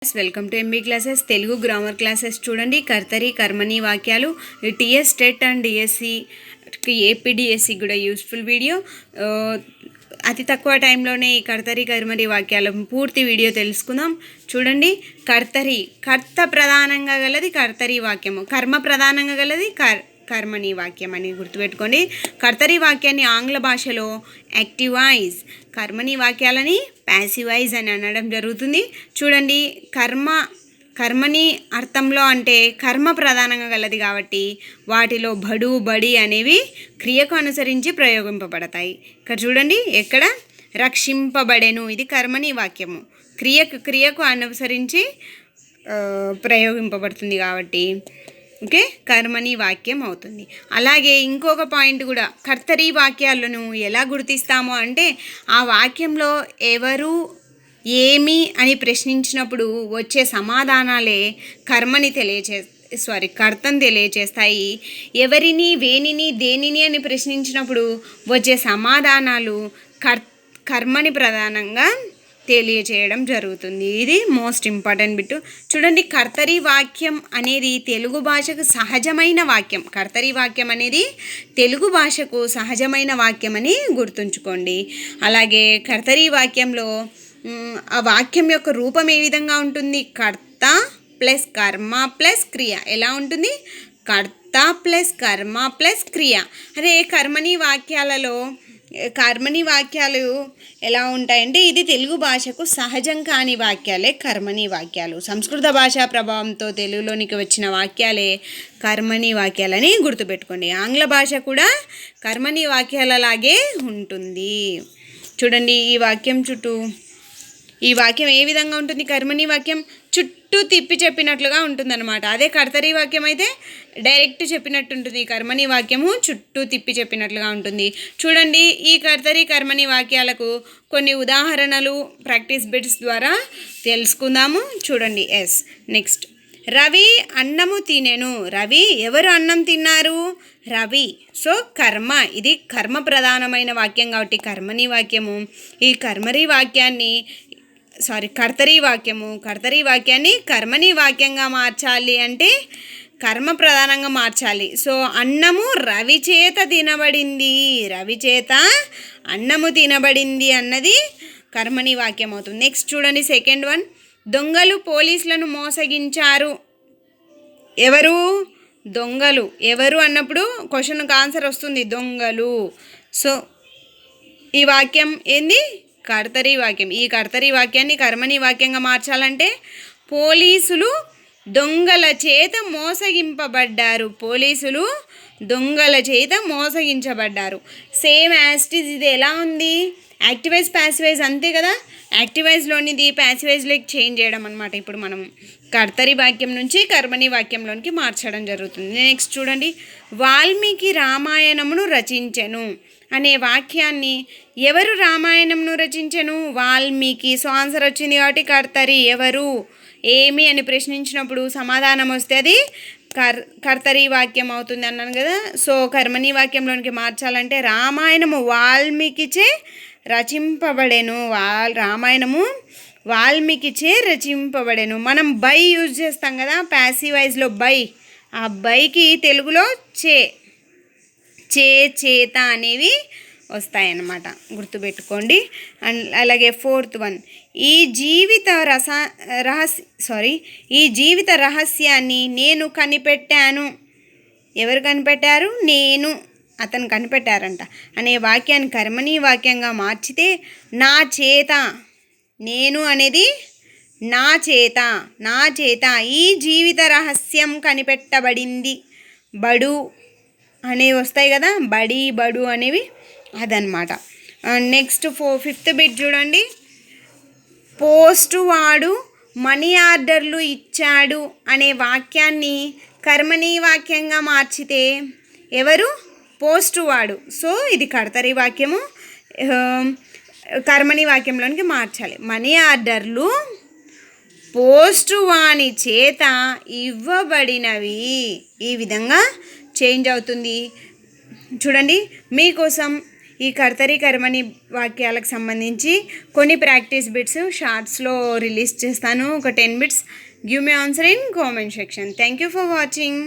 Welcome to MB classes Telugu grammar classes. చూడండి, కర్తరి కర్మని వాక్యాలు TS TET and DSC AP DSC కూడా యూస్ఫుల్ వీడియో. అతి తక్కువ టైంలోనే ఈ కర్తరి కర్మని వాక్యాల పూర్తి వీడియో తెలుసుకుందాం. చూడండి, కర్తరి కర్త ప్రధానంగా గలది కర్తరి వాక్యము, కర్మ ప్రధానంగా గలది కర్మని వాక్యం అని గుర్తుపెట్టుకోండి. కర్తరి వాక్యాన్ని ఆంగ్ల భాషలో యాక్టివైజ్, కర్మని వాక్యాలని ప్యాసివైజ్ అని అనడం జరుగుతుంది. చూడండి, కర్మని అర్థంలో అంటే కర్మ ప్రధానంగా గలది కాబట్టి వాటిలో బడు బడి అనేవి క్రియకు అనుసరించి ప్రయోగింపబడతాయి. ఇక్కడ చూడండి, ఎక్కడ రక్షింపబడెను, ఇది కర్మని వాక్యము, క్రియకు అనుసరించి ప్రయోగింపబడుతుంది కాబట్టి ఓకే, కర్మని వాక్యం అవుతుంది. అలాగే ఇంకొక పాయింట్ కూడా, కర్తరి వాక్యాలను ఎలా గుర్తిస్తామో అంటే ఆ వాక్యంలో ఎవరు ఏమి అని ప్రశ్నించినప్పుడు వచ్చే సమాధానాలే కర్మని కర్తను తెలియచేస్తాయి. ఎవరిని, వేనిని, దేనిని అని ప్రశ్నించినప్పుడు వచ్చే సమాధానాలు కర్మని ప్రధానంగా తెలియచేయడం జరుగుతుంది. ఇది మోస్ట్ ఇంపార్టెంట్ బిట్. చూడండి, కర్తరి వాక్యం అనేది తెలుగు భాషకు సహజమైన వాక్యం. కర్తరి వాక్యం అనేది తెలుగు భాషకు సహజమైన వాక్యం అని గుర్తుంచుకోండి. అలాగే కర్తరి వాక్యంలో ఆ వాక్యం యొక్క రూపం ఏ విధంగా ఉంటుంది? కర్త ప్లస్ కర్మ ప్లస్ క్రియ. ఎలా ఉంటుంది? కర్త ప్లస్ కర్మ ప్లస్ క్రియ. అదే కర్మని వాక్యాలు ఎలా ఉంటాయంటే, ఇది తెలుగు భాషకు సహజం కాని వాక్యాలే కర్మని వాక్యాలు. సంస్కృత భాషా ప్రభావంతో తెలుగులోనికి వచ్చిన వాక్యాలే కర్మని వాక్యాలని గుర్తుపెట్టుకోండి. ఆంగ్ల భాష కూడా కర్మని వాక్యాలలాగే ఉంటుంది. చూడండి, ఈ వాక్యం ఏ విధంగా ఉంటుంది? కర్మని వాక్యం చుట్టూ తిప్పి చెప్పినట్లుగా ఉంటుందన్నమాట. అదే కర్తరి వాక్యం అయితే డైరెక్ట్ చెప్పినట్టు ఉంటుంది. కర్మని వాక్యము చుట్టూ తిప్పి చెప్పినట్లుగా ఉంటుంది. చూడండి, ఈ కర్మని వాక్యాలకు కొన్ని ఉదాహరణలు ప్రాక్టీస్ బిట్స్ ద్వారా తెలుసుకుందాము. చూడండి, నెక్స్ట్, రవి అన్నము తినెను. రవి, ఎవరు అన్నం తిన్నారు? రవి. సో కర్మ, ఇది కర్మ ప్రధానమైన వాక్యం కాబట్టి కర్మని వాక్యము. ఈ కర్తరి వాక్యాన్ని కర్మని వాక్యంగా మార్చాలి అంటే కర్మ ప్రధానంగా మార్చాలి. సో అన్నము రవి చేత తినబడింది, రవి చేత అన్నము తినబడింది అన్నది కర్మని వాక్యం అవుతుంది. నెక్స్ట్ చూడండి, సెకండ్ వన్, దొంగలు పోలీసులను మోసగించారు. ఎవరు? దొంగలు. ఎవరు అన్నప్పుడు క్వశ్చన్కి ఆన్సర్ వస్తుంది, దొంగలు. సో ఈ వాక్యం ఏంది? కర్తరి వాక్యం. ఈ కర్తరి వాక్యాన్ని కర్మని వాక్యంగా మార్చాలంటే పోలీసులు దొంగల చేత మోసగింపబడ్డారు. పోలీసులు దొంగల చేత మోసగించబడ్డారు. సేమ్ యాస్టిజ్ ఇది ఎలా ఉంది? యాక్టివైజ్ ప్యాసివైజ్ అంతే కదా. యాక్టివైజ్లోనిది ప్యాసివైజ్లోకి చేంజ్ చేయడం అనమాట. ఇప్పుడు మనం కర్తరి వాక్యం నుంచి కర్మని వాక్యంలోనికి మార్చడం జరుగుతుంది. నెక్స్ట్ చూడండి, వాల్మీకి రామాయణమును రచించెను అనే వాక్యాన్ని ఎవరు రామాయణంను రచించెను? వాల్మీకి. సో ఆన్సర్ వచ్చింది కాబట్టి కర్తరి. ఎవరు, ఏమి అని ప్రశ్నించినప్పుడు సమాధానం వస్తే అది కర్తరి వాక్యం అవుతుంది అన్నాను కదా. సో కర్మని వాక్యంలోనికి మార్చాలంటే రామాయణము వాల్మీకిచే రచింపబడెను. రామాయణము వాల్మీకిచే రచింపబడెను. మనం బై యూజ్ చేస్తాం కదా ప్యాసివైజ్లో, బై. ఆ బైకి తెలుగులో చేత అనేవి వస్తాయన్నమాట, గుర్తుపెట్టుకోండి. అండ్ అలాగే ఫోర్త్ వన్, ఈ జీవిత రహస్యాన్ని నేను కనిపెట్టాను. ఎవరు కనిపెట్టారు? నేను, అతను కనిపెట్టారంట అనే వాక్యాన్ని కర్మని వాక్యంగా మార్చితే నా చేత, నేను అనేది నా చేత ఈ జీవిత రహస్యం కనిపెట్టబడింది. బడు అనేవి వస్తాయి కదా, బడి బడు అనేవి, అదనమాట. నెక్స్ట్ ఫిఫ్త్ బిట్ చూడండి, పోస్ట్ వాడు మనీ ఆర్డర్లు ఇచ్చాడు అనే వాక్యాన్ని కర్మని వాక్యంగా మార్చితే ఎవరు? పోస్ట్ వాడు. సో ఇది కర్తరి వాక్యము, కర్మని వాక్యంలోనికి మార్చాలి. మనీ ఆర్డర్లు పోస్ట్ వాని చేత ఇవ్వబడినవి, ఈ విధంగా చేంజ్ అవుతుంది. చూడండి, మీకోసం ఈ కర్తరి కర్మని వాక్యాలకు సంబంధించి కొన్ని ప్రాక్టీస్ బిట్స్ షార్ట్స్లో రిలీజ్ చేస్తాను. ఒక 10 bits. Give me answer in comment section. Thank you for watching.